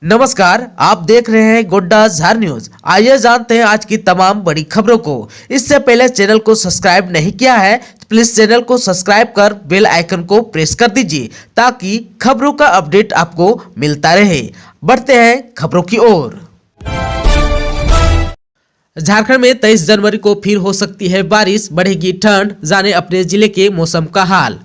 नमस्कार, आप देख रहे हैं गोड्डा झार न्यूज। आइए जानते हैं आज की तमाम बड़ी खबरों को। इससे पहले चैनल को सब्सक्राइब नहीं किया है तो प्लीज चैनल को सब्सक्राइब कर बेल आइकन को प्रेस कर दीजिए ताकि खबरों का अपडेट आपको मिलता रहे। बढ़ते हैं खबरों की ओर। झारखंड में 23 जनवरी को फिर हो सकती है बारिश, बढ़ेगी ठंड, जाने अपने जिले के मौसम का हाल।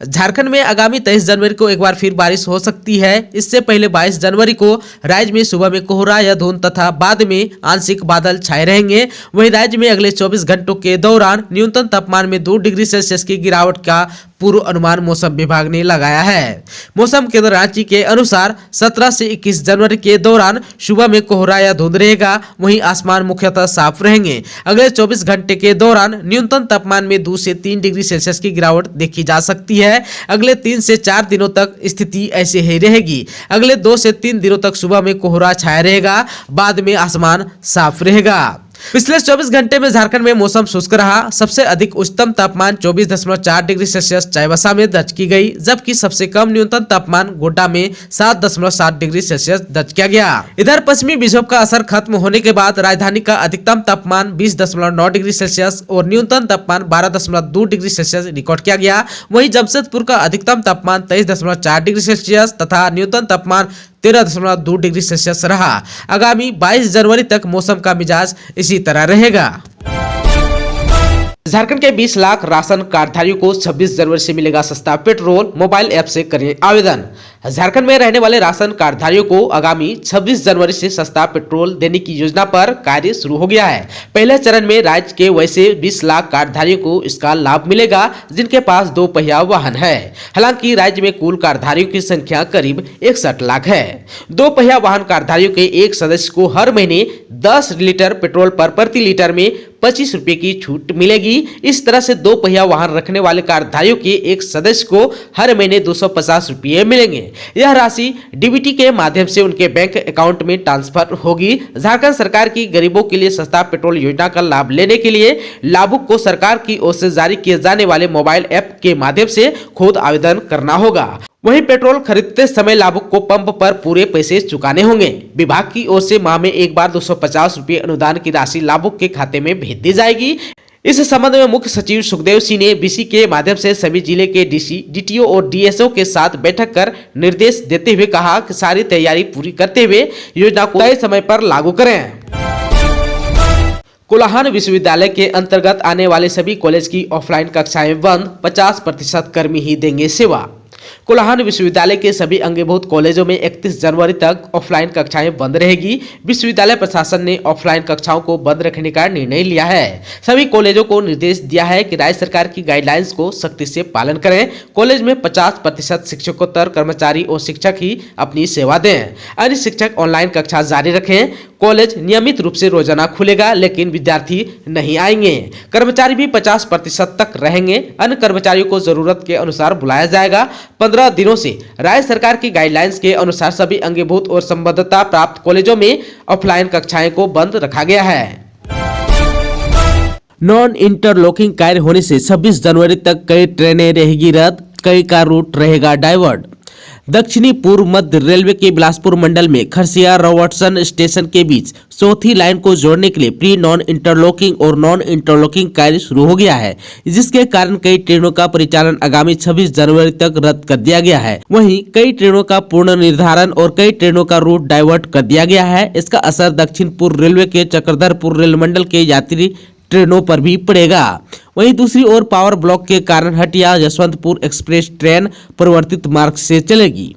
झारखंड में आगामी 23 जनवरी को एक बार फिर बारिश हो सकती है। इससे पहले 22 जनवरी को राज्य में सुबह में कोहरा या धुंध तथा बाद में आंशिक बादल छाए रहेंगे। वहीं राज्य में अगले 24 घंटों के दौरान न्यूनतम तापमान में 2 डिग्री सेल्सियस की गिरावट का पूर्व अनुमान मौसम विभाग ने लगाया है। मौसम केंद्र रांची के अनुसार 17 से 21 जनवरी के दौरान सुबह में कोहरा या धुंध रहेगा, वहीं आसमान मुख्यतः साफ रहेंगे। अगले 24 घंटे के दौरान न्यूनतम तापमान में 2 से 3 डिग्री सेल्सियस की गिरावट देखी जा सकती है। अगले 3 से 4 दिनों तक स्थिति ऐसे ही रहेगी। अगले 2 से 3 दिनों तक सुबह में कोहरा छाया रहेगा, बाद में आसमान साफ रहेगा। पिछले 24 घंटे में झारखंड में मौसम शुष्क रहा। सबसे अधिक उच्चतम तापमान 24.4 डिग्री सेल्सियस चाईबासा में दर्ज की गई, जबकि सबसे कम न्यूनतम तापमान गोड्डा में 7.7 डिग्री सेल्सियस दर्ज किया गया। इधर पश्चिमी विक्षोभ का असर खत्म होने के बाद राजधानी का अधिकतम तापमान 20.9 डिग्री सेल्सियस और न्यूनतम तापमान 12.2 डिग्री सेल्सियस रिकॉर्ड किया गया। वहीं जमशेदपुर का अधिकतम तापमान 23.4 डिग्री सेल्सियस तथा न्यूनतम तापमान 13.2 डिग्री सेल्सियस रहा। आगामी 22 जनवरी तक मौसम का मिजाज इसी तरह रहेगा। झारखंड के 20 लाख राशन कार्डधारियों को 26 जनवरी से मिलेगा सस्ता पेट्रोल, मोबाइल ऐप से करें आवेदन। झारखंड में रहने वाले राशन कार्डधारियों को आगामी 26 जनवरी से सस्ता पेट्रोल देने की योजना पर कार्य शुरू हो गया है। पहले चरण में राज्य के वैसे 20 लाख कार्डधारियों को इसका लाभ मिलेगा जिनके पास 2 पहिया वाहन है। हालांकि राज्य में कुल कार्डधारियों की संख्या करीब 61 लाख है। 2 पहिया वाहन कार्डधारियों के एक सदस्य को हर महीने 10 लीटर पेट्रोल पर प्रति लीटर में 25 रुपए की छूट मिलेगी। इस तरह से 2 पहिया वाहन रखने वाले कार्डधारियों के एक सदस्य को हर महीने 250 रुपये मिलेंगे। यह राशि डीबीटी के माध्यम से उनके बैंक अकाउंट में ट्रांसफर होगी। झारखंड सरकार की गरीबों के लिए सस्ता पेट्रोल योजना का लाभ लेने के लिए लाभुक को सरकार की ओर से जारी किए जाने वाले मोबाइल ऐप के माध्यम से खुद आवेदन करना होगा। वहीं पेट्रोल खरीदते समय लाभुक को पंप पर पूरे पैसे चुकाने होंगे। विभाग की ओर से माह में एक बार 250 रुपये अनुदान की राशि लाभुक के खाते में भेज दी जाएगी। इस संबंध में मुख्य सचिव सुखदेव सिंह ने बीसी के माध्यम से सभी जिले के डीसी, डीटीओ और डीएसओ के साथ बैठक कर निर्देश देते हुए कहा कि सारी तैयारी पूरी करते हुए योजना को तय समय पर लागू करें। कोल्हान विश्वविद्यालय के अंतर्गत आने वाले सभी कॉलेज की ऑफलाइन कक्षाएं बंद, 50% कर्मी ही देंगे सेवा। कोल्हान विश्वविद्यालय के सभी अंगीभूत कॉलेजों में 31 जनवरी तक ऑफलाइन कक्षाएं बंद रहेगी। विश्वविद्यालय प्रशासन ने ऑफलाइन कक्षाओं को बंद रखने का निर्णय लिया है। सभी कॉलेजों को निर्देश दिया है कि राज्य सरकार की गाइडलाइंस को सख्ती से पालन करें। कॉलेज में 50% शिक्षकोत्तर कर्मचारी और शिक्षक ही अपनी सेवा दें। अन्य शिक्षक ऑनलाइन कक्षा जारी रखें। कॉलेज नियमित रूप से रोजाना खुलेगा, लेकिन विद्यार्थी नहीं आएंगे। कर्मचारी भी 50% तक रहेंगे। अन्य कर्मचारियों को जरूरत के अनुसार बुलाया जाएगा। 15 दिनों से राज्य सरकार की गाइडलाइंस के अनुसार सभी अंगीभूत और संबद्धता प्राप्त कॉलेजों में ऑफलाइन कक्षाएं को बंद रखा गया है। नॉन इंटरलॉकिंग कार्य होने से 26 जनवरी तक कई ट्रेनें रहेगी रद्द, कई का रूट रहेगा डाइवर्ट। दक्षिणी पूर्व मध्य रेलवे के बिलासपुर मंडल में खरसिया रॉबर्टसन स्टेशन के बीच चौथी लाइन को जोड़ने के लिए प्री नॉन इंटरलॉकिंग और नॉन इंटरलॉकिंग कार्य शुरू हो गया है, जिसके कारण कई ट्रेनों का परिचालन आगामी 26 जनवरी तक रद्द कर दिया गया है। वहीं कई ट्रेनों का पूर्ण निर्धारण और कई ट्रेनों का रूट डाइवर्ट कर दिया गया है। इसका असर दक्षिण पूर्व रेलवे के चक्रधरपुर रेल मंडल के यात्री ट्रेनों पर भी पड़ेगा। वहीं दूसरी ओर पावर ब्लॉक के कारण हटिया यशवंतपुर एक्सप्रेस ट्रेन परिवर्तित मार्ग से चलेगी।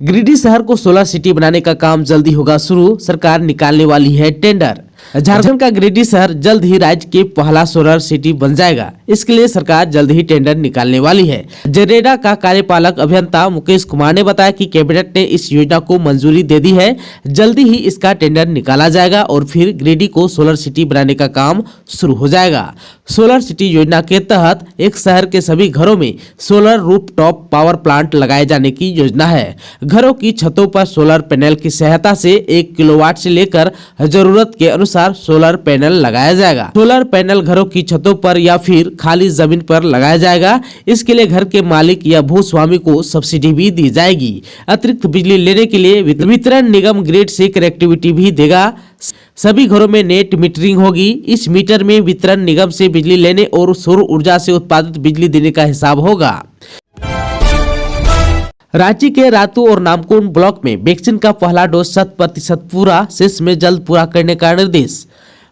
गिरिडीह शहर को सोलर सिटी बनाने का काम जल्दी होगा शुरू, सरकार निकालने वाली है टेंडर। झारखंड का गिरिडीह शहर जल्द ही राज्य के पहला सोलर सिटी बन जाएगा। इसके लिए सरकार जल्द ही टेंडर निकालने वाली है। जेरेडा का कार्यपालक अभियंता मुकेश कुमार ने बताया कि कैबिनेट ने इस योजना को मंजूरी दे दी है। जल्दी ही इसका टेंडर निकाला जाएगा और फिर गिरिडीह को सोलर सिटी बनाने का काम शुरू हो जाएगा। सोलर सिटी योजना के तहत एक शहर के सभी घरों में सोलर रूफटॉप पावर प्लांट लगाए जाने की योजना है। घरों की छतों पर सोलर पैनल की सहायता से 1 किलोवाट से लेकर जरूरत के अनुसार अनुसार सोलर पैनल लगाया जाएगा। सोलर पैनल घरों की छतों पर या फिर खाली जमीन पर लगाया जाएगा। इसके लिए घर के मालिक या भूस्वामी को सब्सिडी भी दी जाएगी। अतिरिक्त बिजली लेने के लिए वितरण निगम ग्रिड से कनेक्टिविटी भी देगा। सभी घरों में नेट मीटरिंग होगी। इस मीटर में वितरण निगम से बिजली लेने और सौर ऊर्जा से उत्पादित बिजली देने का हिसाब होगा। रांची के रातू और नामकुम ब्लॉक में वैक्सीन का पहला डोज 100% पूरा, शेष में जल्द पूरा करने का निर्देश।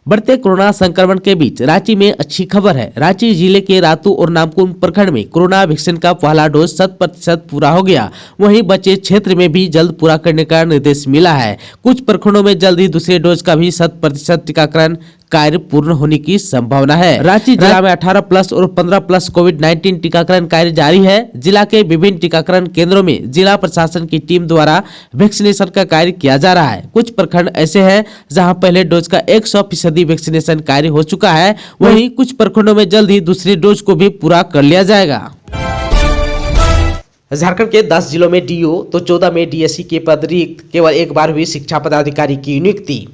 बढ़ते कोरोना संक्रमण के बीच रांची में अच्छी खबर है। रांची जिले के रातू और नामकुम प्रखंड में कोरोना वैक्सीन का पहला डोज 100% पूरा हो गया। वहीं बचे क्षेत्र में भी जल्द पूरा करने का निर्देश मिला है। कुछ प्रखंडों में जल्द ही दूसरे डोज का भी 100% टीकाकरण कार्य पूर्ण होने की संभावना है। रांची जिला में 18+ और 15+ कोविड-19 टीकाकरण कार्य जारी है। जिला के विभिन्न टीकाकरण केंद्रों में जिला प्रशासन की टीम द्वारा वैक्सीनेशन का कार्य किया जा रहा है। कुछ प्रखंड ऐसे हैं जहां पहले डोज का 100% वैक्सीनेशन कार्य हो चुका है। वहीं कुछ प्रखंडों में जल्द ही दूसरे डोज को भी पूरा कर लिया जाएगा। झारखंड के 10 जिलों में डीओ तो 14 में डीएसई के पद रिक्त, केवल एक बार हुई शिक्षा पदाधिकारी की नियुक्ति।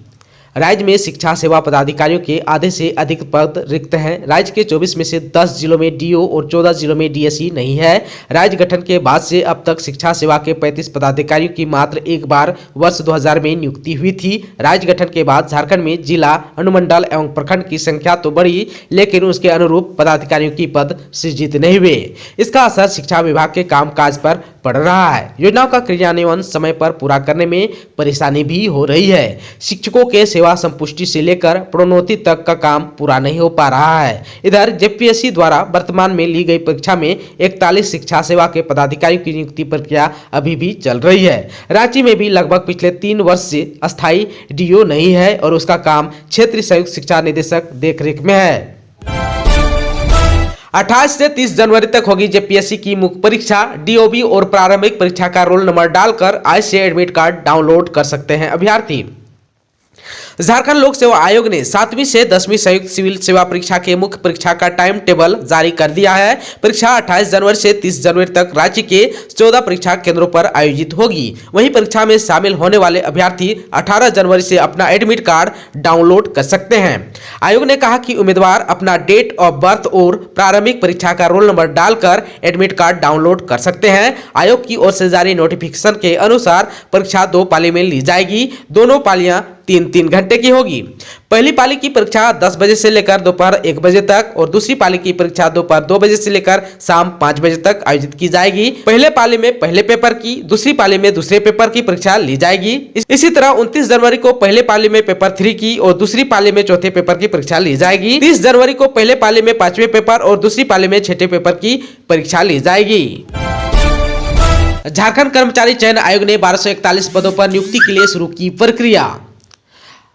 राज्य में शिक्षा सेवा पदाधिकारियों के आधे से अधिक पद रिक्त हैं। राज्य के 24 में से 10 जिलों में डीओ और 14 जिलों में डीएसई नहीं है। राज्य गठन के बाद से अब तक शिक्षा सेवा के 35 पदाधिकारियों की मात्र एक बार वर्ष 2000 में नियुक्ति हुई थी। राज्य गठन के बाद झारखंड में जिला, अनुमंडल एवं प्रखंड की संख्या तो बढ़ी, लेकिन उसके अनुरूप पदाधिकारियों की पद सृजित नहीं हुए। इसका असर शिक्षा विभाग के कामकाज पर पड़ रहा है। योजनाओं का क्रियान्वयन समय पर पूरा करने में परेशानी भी हो रही है। शिक्षकों के सेवा संपुष्टि से लेकर प्रोन्नति तक का काम पूरा नहीं हो पा रहा है। इधर जेपीएससी द्वारा वर्तमान में ली गई परीक्षा में 41 शिक्षा सेवा के पदाधिकारियों की नियुक्ति प्रक्रिया अभी भी चल रही है। रांची में भी लगभग पिछले 3 वर्ष से अस्थायी डीओ नहीं है और उसका काम क्षेत्रीय संयुक्त शिक्षा निदेशक देखरेख में है। 28 से 30 जनवरी तक होगी जेपीएससी की मुख्य परीक्षा। डीओबी और प्रारंभिक परीक्षा का रोल नंबर डालकर आज से एडमिट कार्ड डाउनलोड कर सकते हैं अभ्यर्थी। झारखंड लोक सेवा आयोग ने 7वीं से 10वीं संयुक्त सिविल सेवा परीक्षा के मुख्य परीक्षा का टाइम टेबल जारी कर दिया है। परीक्षा 28 जनवरी से 30 जनवरी तक राज्य के 14 परीक्षा केंद्रों पर आयोजित होगी। वहीं परीक्षा में शामिल होने वाले अभ्यर्थी 18 जनवरी से अपना एडमिट कार्ड डाउनलोड कर सकते हैं। आयोग ने कहा कि उम्मीदवार अपना डेट ऑफ बर्थ और प्रारंभिक परीक्षा का रोल नंबर डालकर एडमिट कार्ड डाउनलोड कर सकते हैं। आयोग की ओर से जारी नोटिफिकेशन के अनुसार परीक्षा 2 पाली में ली जाएगी। दोनों पालियां 3-3 घंटे की होगी। पहली पाली की परीक्षा 10 बजे से लेकर दोपहर 1 बजे तक और दूसरी पाली की परीक्षा दोपहर 2 बजे से लेकर शाम 5 बजे तक आयोजित की जाएगी। पहले पाली में पहले पेपर की, दूसरी पाली में दूसरे पेपर की परीक्षा ली जाएगी। इसी तरह 29 जनवरी को पहले पाली में पेपर 3 की और दूसरी पाली में चौथे पेपर की परीक्षा ली जाएगी। 30 जनवरी को पहले पाली में 5वें पेपर और दूसरी पाली में 6ठे पेपर की परीक्षा ली जाएगी। झारखंड कर्मचारी चयन आयोग ने 1241 पदों पर नियुक्ति के लिए शुरू की प्रक्रिया।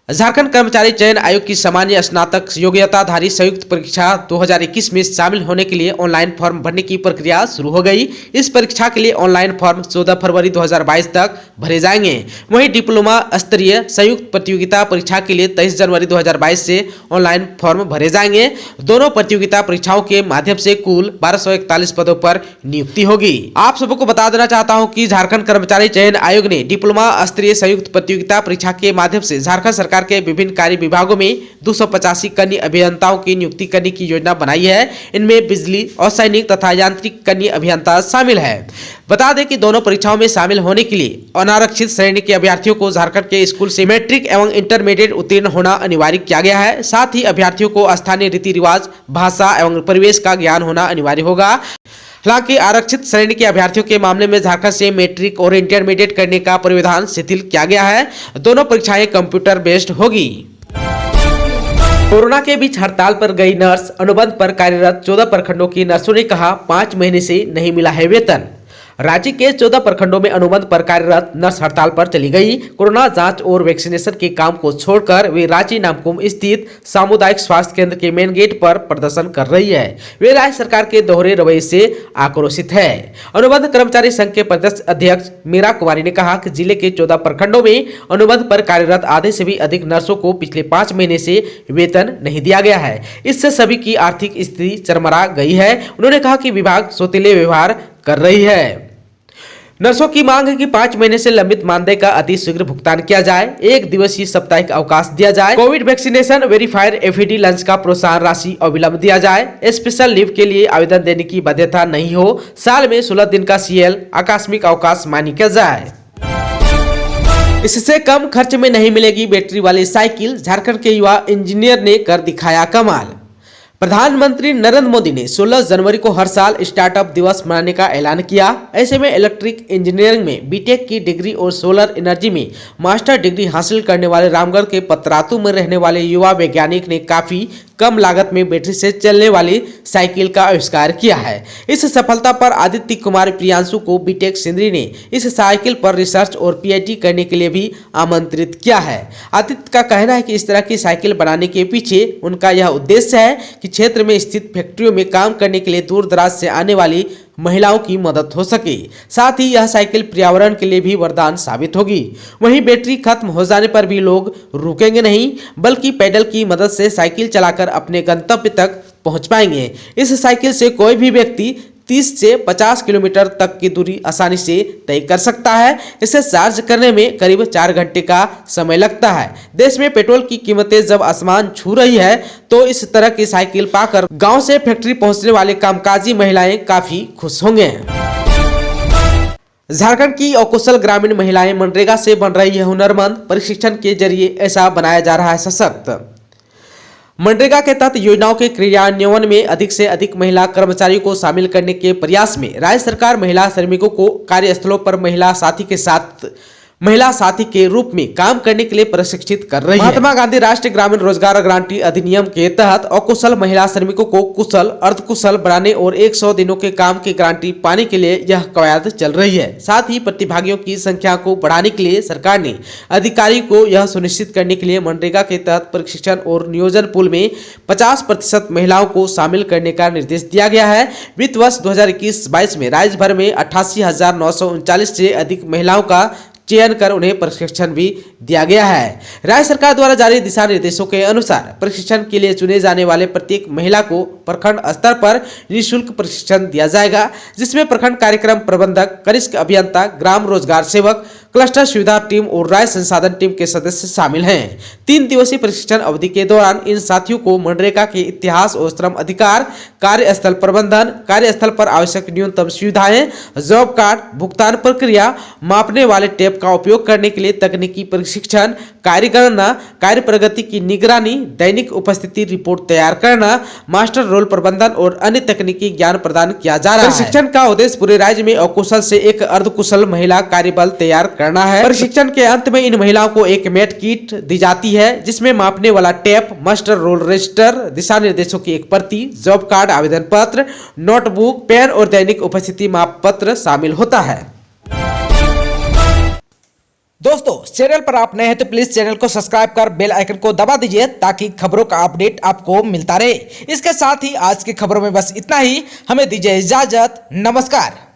झारखंड कर्मचारी चयन आयोग की सामान्य स्नातक योग्यताधारी संयुक्त परीक्षा 2021 में शामिल होने के लिए ऑनलाइन फॉर्म भरने की प्रक्रिया शुरू हो गई। इस परीक्षा के लिए ऑनलाइन फॉर्म 14 फरवरी 2022 तक भरे जाएंगे। वहीं डिप्लोमा स्तरीय संयुक्त प्रतियोगिता परीक्षा के लिए 23 जनवरी 2022 से ऑनलाइन फॉर्म भरे जाएंगे। दोनों प्रतियोगिता परीक्षाओं के माध्यम से कुल 1241 पदों पर नियुक्ति होगी। आप सबको बता देना चाहता हूँ कि झारखंड कर्मचारी चयन आयोग ने डिप्लोमा स्तरीय संयुक्त प्रतियोगिता परीक्षा के माध्यम से झारखंड सरकार के विभिन्न कार्य विभागों में 285 कन्या अभियंताओं की नियुक्ति करने की योजना बनाई है। इनमें बिजली, असैनिक तथा यांत्रिक कन्या अभियंता शामिल है। बता दें कि दोनों परीक्षाओं में शामिल होने के लिए अनारक्षित श्रेणी के अभ्यर्थियों को झारखंड के स्कूल से मैट्रिक एवं इंटरमीडिएट उत्तीर्ण होना अनिवार्य किया गया है। साथ ही अभ्यर्थियों को स्थानीय रीति रिवाज, भाषा एवं परिवेश का ज्ञान होना अनिवार्य होगा। हालांकि आरक्षित श्रेणी के अभ्यर्थियों के मामले में झारखंड से मैट्रिक और इंटरमीडिएट करने का प्रावधान शिथिल किया गया है। दोनों परीक्षाएं कंप्यूटर बेस्ड होगी। कोरोना के बीच हड़ताल पर गई नर्स, अनुबंध पर कार्यरत 14 प्रखंडों की नर्सों ने कहा 5 महीने से नहीं मिला है वेतन। राज्य के 14 प्रखंडों में अनुबंध पर कार्यरत नर्स हड़ताल पर चली गई। कोरोना जांच और वैक्सीनेशन के काम को छोड़कर वे रांची नामकुम स्थित सामुदायिक स्वास्थ्य केंद्र के मेन गेट पर प्रदर्शन कर रही है। वे राज्य सरकार के दोहरे रवैये से आक्रोशित है। अनुबंध कर्मचारी संघ के प्रदेश अध्यक्ष मीरा कुमारी ने कहा कि जिले के 14 प्रखंडों में अनुबंध पर कार्यरत आधे से भी अधिक नर्सों को पिछले 5 महीने से वेतन नहीं दिया गया है। इससे सभी की आर्थिक स्थिति चरमरा गई है। उन्होंने कहा कि विभाग सौतेले व्यवहार कर रही है। नर्सों की मांग है कि 5 महीने से लंबित मानदेय का अति शीघ्र भुगतान किया जाए, 1 दिवसीय साप्ताहिक अवकाश दिया जाए, Covid vaccination verifier FED lunch का प्रोत्साहन राशि अविलंब दिया जाए, स्पेशल लीव के लिए आवेदन देने की बाध्यता नहीं हो, साल में 16 दिन का सीएल आकस्मिक अवकाश मान्य किया जाए। इससे कम खर्च में नहीं मिलेगी बैटरी वाली साइकिल, झारखंड के युवा इंजीनियर ने कर दिखाया कमाल। प्रधानमंत्री नरेंद्र मोदी ने 16 जनवरी को हर साल स्टार्टअप दिवस मनाने का ऐलान किया। ऐसे में इलेक्ट्रिक इंजीनियरिंग में बीटेक की डिग्री और सोलर एनर्जी में मास्टर डिग्री हासिल करने वाले रामगढ़ के पतरातू में रहने वाले युवा वैज्ञानिक ने काफी कम लागत में बैटरी से चलने वाली साइकिल का आविष्कार किया है। इस सफलता पर आदित्य कुमार प्रियांशु को बीटेक सिंदरी ने इस साइकिल पर रिसर्च और पीएचडी करने के लिए भी आमंत्रित किया है। आदित्य का कहना है कि इस तरह की साइकिल बनाने के पीछे उनका यह उद्देश्य है कि क्षेत्र में स्थित फैक्ट्रियों में काम करने के लिए दूर दराज से आने वाली महिलाओं की मदद हो सके। साथ ही यह साइकिल पर्यावरण के लिए भी वरदान साबित होगी। वहीं बैटरी खत्म हो जाने पर भी लोग रुकेंगे नहीं, बल्कि पैडल की मदद से साइकिल चलाकर अपने गंतव्य तक पहुंच पाएंगे। इस साइकिल से कोई भी व्यक्ति 30 से 50 किलोमीटर तक की दूरी आसानी से तय कर सकता है। इसे चार्ज करने में करीब 4 घंटे का समय लगता है। देश में पेट्रोल की कीमतें जब आसमान छू रही है, तो इस तरह की साइकिल पाकर गांव से फैक्ट्री पहुंचने वाले कामकाजी महिलाएं काफी खुश होंगे। झारखंड की अकुशल ग्रामीण महिलाएं मनरेगा से बन रही है हुनरमंद, प्रशिक्षण के जरिए ऐसा बनाया जा रहा है सशक्त। मनरेगा के तहत योजनाओं के क्रियान्वयन में अधिक से अधिक महिला कर्मचारियों को शामिल करने के प्रयास में राज्य सरकार महिला श्रमिकों को कार्यस्थलों पर महिला साथी के रूप में काम करने के लिए प्रशिक्षित कर रही है। महात्मा गांधी राष्ट्रीय ग्रामीण रोजगार गारंटी अधिनियम के तहत अकुशल महिला श्रमिकों को कुशल अर्धकुशल बनाने और 100 दिनों के काम की गारंटी पाने के लिए यह कवायद चल रही है। साथ ही प्रतिभागियों की संख्या को बढ़ाने के लिए सरकार ने अधिकारी को यह सुनिश्चित करने के लिए मनरेगा के तहत प्रशिक्षण और नियोजन पूल में 50% महिलाओं को शामिल करने का निर्देश दिया गया है। वित्त वर्ष 2021-22 में राज्य भर में 88,939 से अधिक महिलाओं का चयन कर उन्हें प्रशिक्षण भी दिया गया है। राज्य सरकार द्वारा जारी दिशा निर्देशों के अनुसार प्रशिक्षण के लिए चुने जाने वाले प्रत्येक महिला को प्रखंड स्तर पर निःशुल्क प्रशिक्षण दिया जाएगा, जिसमें प्रखंड कार्यक्रम प्रबंधक, कनिष्ठ अभियंता, ग्राम रोजगार सेवक, क्लस्टर सुविधा टीम और राज्य संसाधन टीम के सदस्य शामिल हैं। 3 दिवसीय प्रशिक्षण अवधि के दौरान इन साथियों को मनरेगा के इतिहास और श्रम अधिकार, कार्यस्थल प्रबंधन, कार्यस्थल पर आवश्यक न्यूनतम सुविधाएं, जॉब कार्ड, भुगतान प्रक्रिया, मापने वाले टेप का उपयोग करने के लिए तकनीकी प्रशिक्षण, कार्य गणना, कार्य प्रगति की निगरानी, दैनिक उपस्थिति रिपोर्ट तैयार करना, मास्टर रोल प्रबंधन और अन्य तकनीकी ज्ञान प्रदान किया जा रहा है। प्रशिक्षण का उद्देश्य पूरे राज्य में अकुशल से एक अर्धकुशल महिला कार्यबल तैयार करना है। प्रशिक्षण के अंत में इन महिलाओं को एक मैट किट दी जाती है, जिसमें मापने वाला टेप, मास्टर रोल रजिस्टर, दिशा निर्देशों की एक प्रति, जॉब कार्ड, आवेदन पत्र, नोटबुक, पेन और दैनिक उपस्थिति माप पत्र शामिल होता है। दोस्तों, चैनल पर आप नए हैं तो प्लीज चैनल को सब्सक्राइब कर बेल आइकन को दबा दीजिए, ताकि खबरों का अपडेट आपको मिलता रहे। इसके साथ ही आज की खबरों में बस इतना ही। हमें दीजिए इजाजत। नमस्कार।